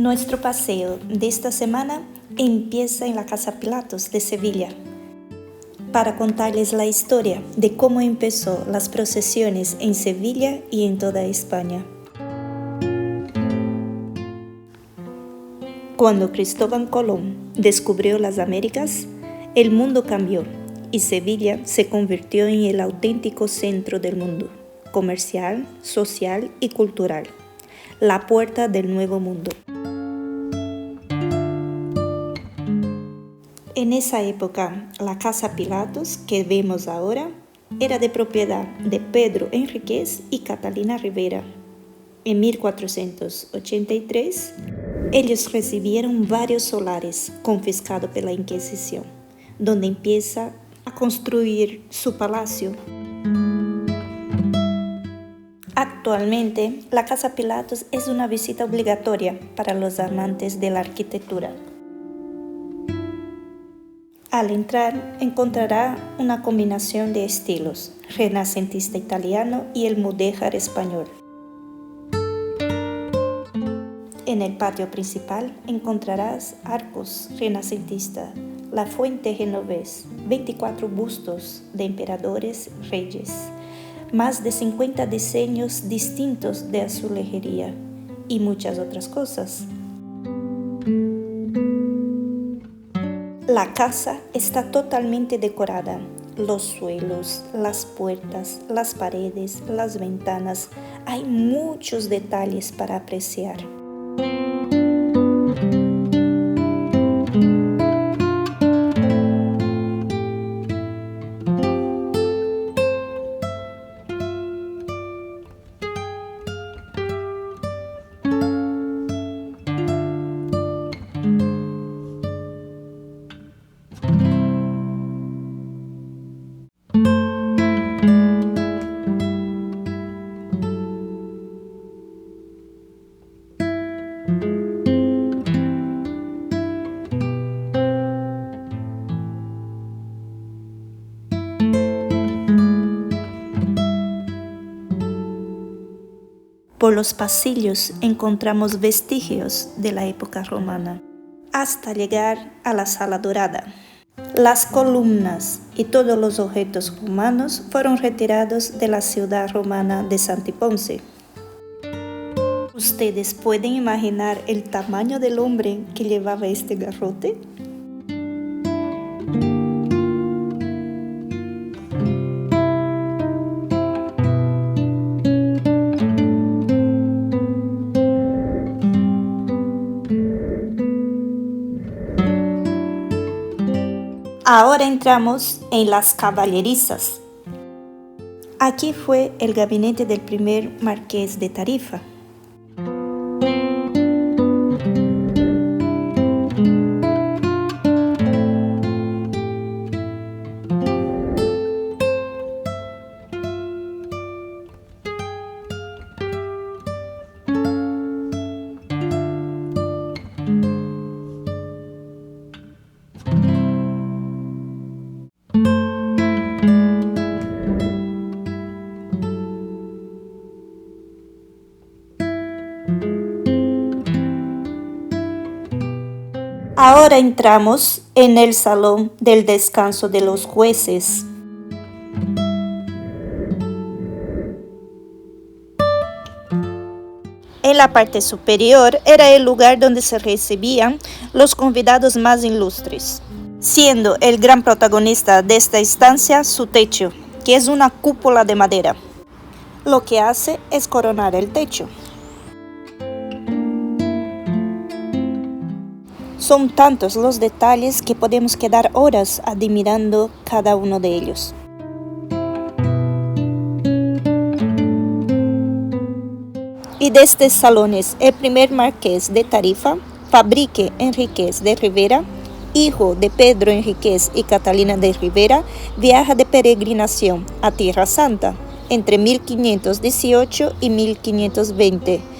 Nuestro paseo de esta semana empieza en la Casa Pilatos de Sevilla para contarles la historia de cómo empezó las procesiones en Sevilla y en toda España. Cuando Cristóbal Colón descubrió las Américas, el mundo cambió y Sevilla se convirtió en el auténtico centro del mundo, comercial, social y cultural, la puerta del nuevo mundo. En esa época, la Casa Pilatos que vemos ahora era de propiedad de Pedro Enríquez y Catalina Ribera. En 1483, ellos recibieron varios solares confiscados por la Inquisición, donde empieza a construir su palacio. Actualmente, la Casa Pilatos es una visita obligatoria para los amantes de la arquitectura. Al entrar, encontrará una combinación de estilos, renacentista italiano y el mudéjar español. En el patio principal encontrarás arcos renacentistas, la fuente genovés, 24 bustos de emperadores reyes, más de 50 diseños distintos de azulejería y muchas otras cosas. La casa está totalmente decorada. Los suelos, las puertas, las paredes, las ventanas. Hay muchos detalles para apreciar. Por los pasillos encontramos vestigios de la época romana, hasta llegar a la Sala Dorada. Las columnas y todos los objetos romanos fueron retirados de la ciudad romana de Santiponce. ¿Ustedes pueden imaginar el tamaño del hombre que llevaba este garrote? Ahora entramos en las caballerizas. Aquí fue el gabinete del primer marqués de Tarifa. Ahora entramos en el salón del descanso de los jueces. En la parte superior era el lugar donde se recibían los convidados más ilustres, siendo el gran protagonista de esta estancia su techo, que es una cúpula de madera. Lo que hace es coronar el techo. Son tantos los detalles que podemos quedar horas admirando cada uno de ellos. Y de estos salones, el primer marqués de Tarifa, Fadrique Enríquez de Ribera, hijo de Pedro Enríquez y Catalina de Ribera, viaja de peregrinación a Tierra Santa entre 1518 y 1520.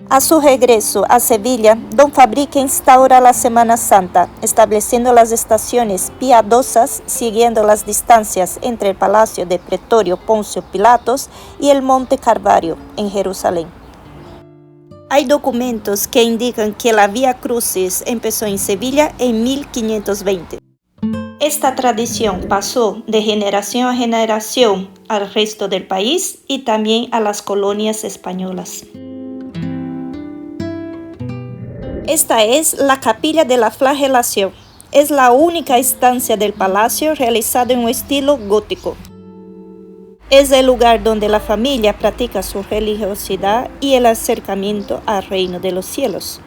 A su regreso a Sevilla, don Fadrique instaura la Semana Santa, estableciendo las estaciones piadosas siguiendo las distancias entre el Palacio de Pretorio Poncio Pilatos y el Monte Calvario en Jerusalén. Hay documentos que indican que la Vía Crucis empezó en Sevilla en 1520. Esta tradición pasó de generación a generación al resto del país y también a las colonias españolas. Esta es la Capilla de la Flagelación. Es la única estancia del palacio realizada en un estilo gótico. Es el lugar donde la familia practica su religiosidad y el acercamiento al reino de los cielos.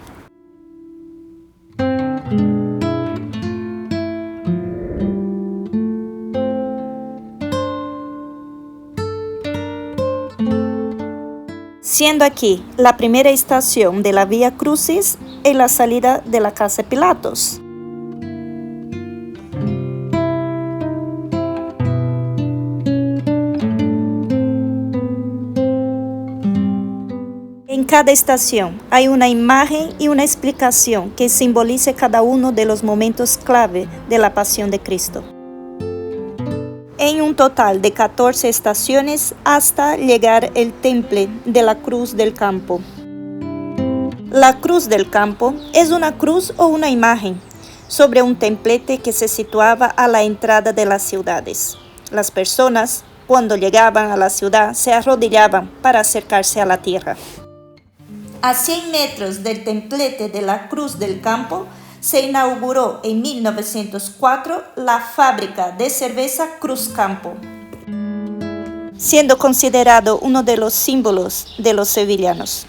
Siendo aquí la primera estación de la Vía Crucis en la salida de la Casa de Pilatos. En cada estación hay una imagen y una explicación que simbolice cada uno de los momentos clave de la pasión de Cristo. En un total de 14 estaciones hasta llegar al temple de la Cruz del Campo. La Cruz del Campo es una cruz o una imagen sobre un templete que se situaba a la entrada de las ciudades. Las personas, cuando llegaban a la ciudad, se arrodillaban para acercarse a la tierra. A 100 metros del templete de la Cruz del Campo se inauguró en 1904 la fábrica de cerveza Cruz Campo, siendo considerado uno de los símbolos de los sevillanos.